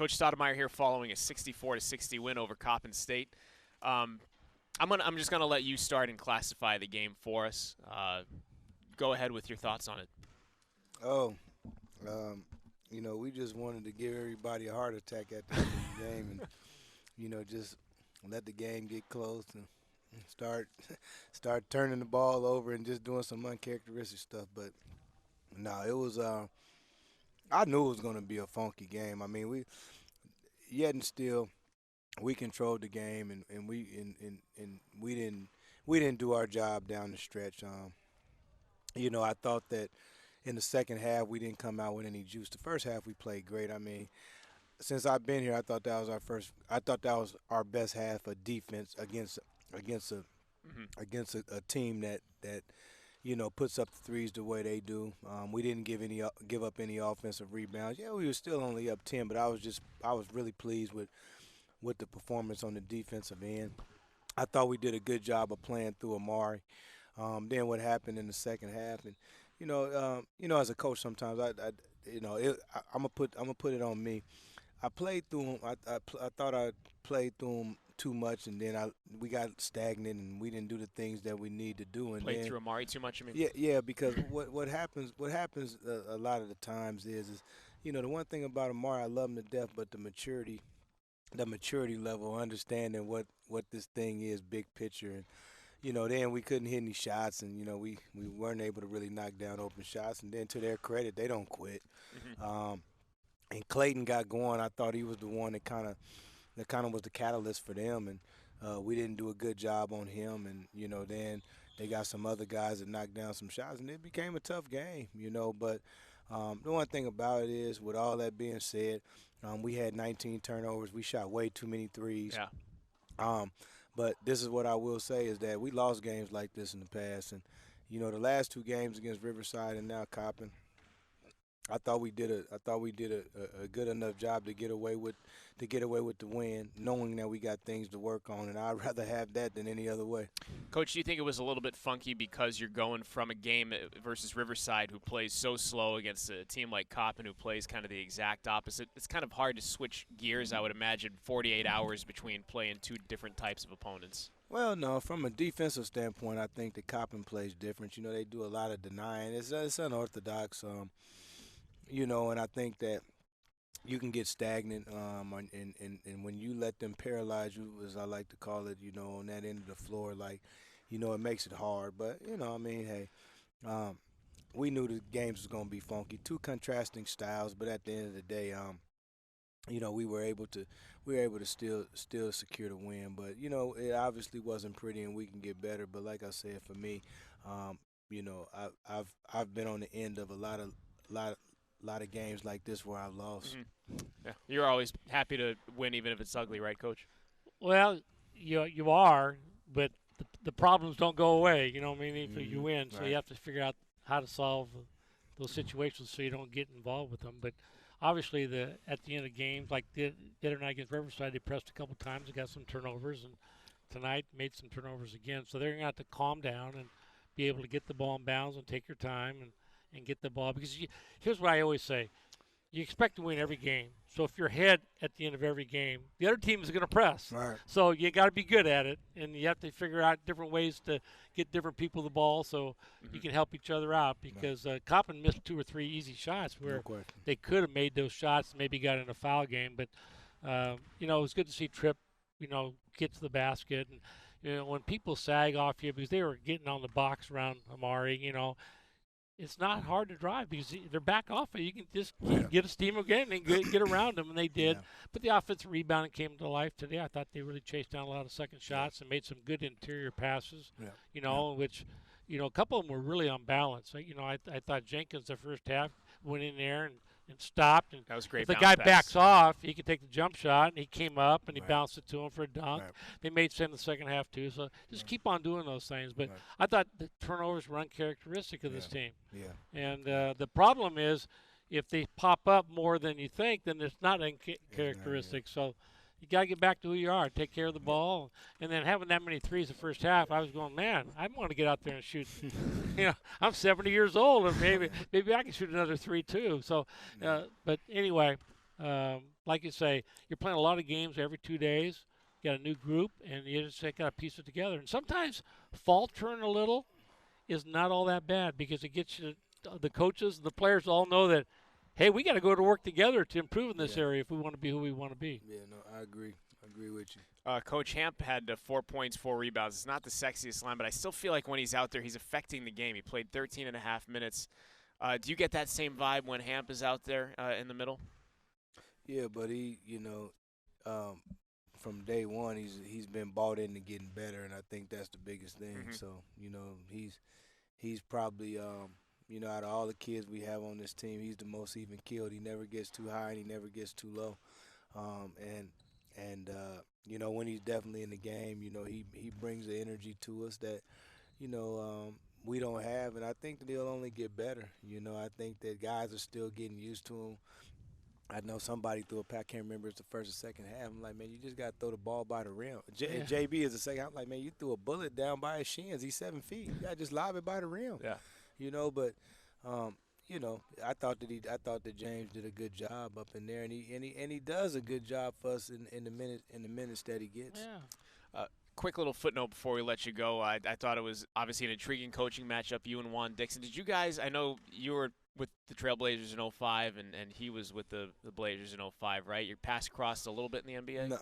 Coach Stoudamire here following a 64-60 win over Coppin State. I'm just gonna let you start and classify the game for us. Go ahead with your thoughts on it. Oh, we just wanted to give everybody a heart attack at the end of the game, and just let the game get close and start turning the ball over and just doing some uncharacteristic stuff. But no, it was. I knew it was going to be a funky game. I mean, yet and still, we controlled the game, and we didn't do our job down the stretch. I thought that in the second half we didn't come out with any juice. The first half we played great. I mean, since I've been here, I thought that was our best half of defense against a team that puts up the threes the way they do. We didn't give up any offensive rebounds. Yeah, we were still only up 10, but I was really pleased with the performance on the defensive end. I thought we did a good job of playing through Amari. Then what happened in the second half, and as a coach, sometimes I'm gonna put it on me. I played through him. I thought I played through him too much, and then we got stagnant, and we didn't do the things that we need to do. And Played through Amari too much, I mean? Yeah, because what happens a lot of the times is the one thing about Amari, I love him to death, but the maturity level, understanding what this thing is, big picture, and then we couldn't hit any shots, and we weren't able to really knock down open shots. And then to their credit, they don't quit. And Clayton got going. I thought he was the one that kind of was the catalyst for them, and we didn't do a good job on him. And then they got some other guys that knocked down some shots, and it became a tough game. But the one thing about it is, with all that being said, we had 19 turnovers. We shot way too many threes. Yeah. But this is what I will say is that we lost games like this in the past, and the last two games against Riverside and now Coppin, I thought we did a good enough job to get away with the win, knowing that we got things to work on, and I'd rather have that than any other way. Coach, do you think it was a little bit funky because you're going from a game versus Riverside, who plays so slow, against a team like Coppin, who plays kind of the exact opposite? It's kind of hard to switch gears, I would imagine, 48 hours between playing two different types of opponents. Well, no, from a defensive standpoint, I think the Coppin plays different. They do a lot of denying. It's unorthodox. And I think that you can get stagnant, and when you let them paralyze you, as I like to call it, on that end of the floor, it makes it hard. But hey, we knew the games was gonna be funky, two contrasting styles. But at the end of the day, we were able to still secure the win. But it obviously wasn't pretty, and we can get better. But like I said, for me, I've been on the end of a lot of games like this where I've lost. Yeah, you're always happy to win, even if it's ugly, right, Coach? Well, you are, but the problems don't go away. If you win, so you have to figure out how to solve those situations so you don't get involved with them. But obviously, at the end of games, like the other night against Riverside, they pressed a couple times and got some turnovers, and tonight made some turnovers again. So they're going to have to calm down and be able to get the ball in bounds and take your time and get the ball. Because here's what I always say. You expect to win every game. So if you're ahead at the end of every game, the other team is going to press. Right. So you got to be good at it, and you have to figure out different ways to get different people the ball so you can help each other out. Because Coppin missed 2 or 3 easy shots where they could have made those shots, maybe got in a foul game. But, it was good to see Tripp, get to the basket. And, when people sag off you, because they were getting on the box around Amari, it's not hard to drive because they're back off it. You can just get a steam again and get around them, and they did. Yeah. But the offensive rebounding came to life today. I thought they really chased down a lot of second shots and made some good interior passes, which, a couple of them were really unbalanced. I thought Jenkins the first half went in there and stopped. And that was great. If the guy backs off, he can take the jump shot, and he came up and he bounced it to him for a dunk. Right. They made some in the second half too. So just keep on doing those things. But I thought the turnovers were uncharacteristic of this team. Yeah. And the problem is, if they pop up more than you think, then it's not uncharacteristic. So you got to get back to who you are, take care of the ball. And then having that many threes the first half, I was going, man, I want to get out there and shoot. I'm 70 years old, and maybe I can shoot another 3 too. So, but anyway, like you say, you're playing a lot of games every 2 days. You got a new group, and you just got to piece it together. And sometimes faltering a little is not all that bad because it gets you. The coaches, the players all know that, hey, we got to go to work together to improve in this area if we want to be who we want to be. Yeah, no, I agree. I agree with you. Coach Hamp had 4 points, 4 rebounds. It's not the sexiest line, but I still feel like when he's out there, he's affecting the game. He played 13 and a half minutes. Do you get that same vibe when Hamp is out there in the middle? Yeah, but he, from day one, he's been bought into getting better, and I think that's the biggest thing. Mm-hmm. So, he's probably, out of all the kids we have on this team, he's the most even keeled. He never gets too high and he never gets too low. When he's definitely in the game, he brings the energy to us that, we don't have, and I think that he'll only get better. I think that guys are still getting used to him. I know somebody threw a pass. I can't remember if it's the first or second half. I'm like, man, you just got to throw the ball by the rim. JB is the second. I'm like, man, you threw a bullet down by his shins. He's 7 feet. You got to just lob it by the rim. Yeah. But I thought that James did a good job up in there, and he does a good job for us in the minutes that he gets. Yeah. Quick little footnote before we let you go. I thought it was obviously an intriguing coaching matchup, you and Juan Dixon. Did you guys, I know you were with the Trailblazers in 05 and he was with the Blazers in 05, right? Your pass crossed a little bit in the NBA? No.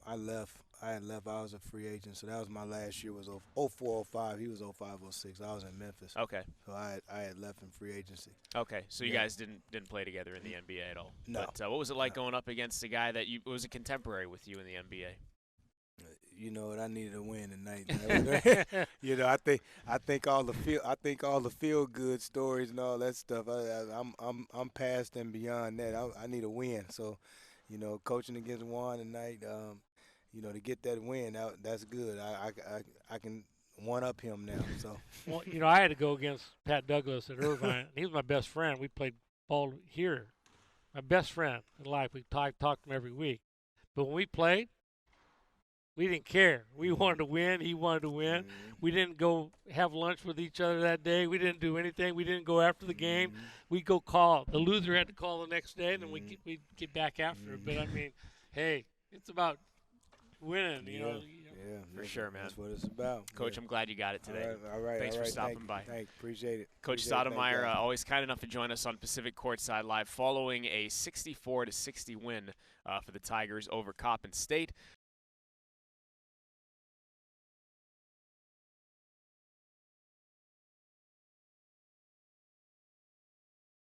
I left. I was a free agent, so that was my last year. Was 04, 05. He was 05, 06. I was in Memphis. Okay. So I had left in free agency. Okay, so you guys didn't play together in the NBA at all. No. But what was it like going up against a guy that was a contemporary with you in the NBA? You know what? I needed a win tonight. I think all the feel good stories and all that stuff. I'm past and beyond that. I need a win. So, coaching against Juan tonight, to get that win, that's good. I can one up him now. So. Well, I had to go against Pat Douglas at Irvine. He was my best friend. We played ball here. My best friend in life. We talked to him every week. But when we played, we didn't care. We wanted to win. He wanted to win. Mm-hmm. We didn't go have lunch with each other that day. We didn't do anything. We didn't go after the game. We'd go call. The loser had to call the next day, and then we'd get back after it. But, I mean, hey, it's about winning, Yeah, for sure, man. That's what it's about. Coach, I'm glad you got it today. All right. Thanks for stopping by. Thanks. Appreciate it. Coach Stoudamire, always kind enough to join us on Pacific Courtside Live following a 64-60 win for the Tigers over Coppin State.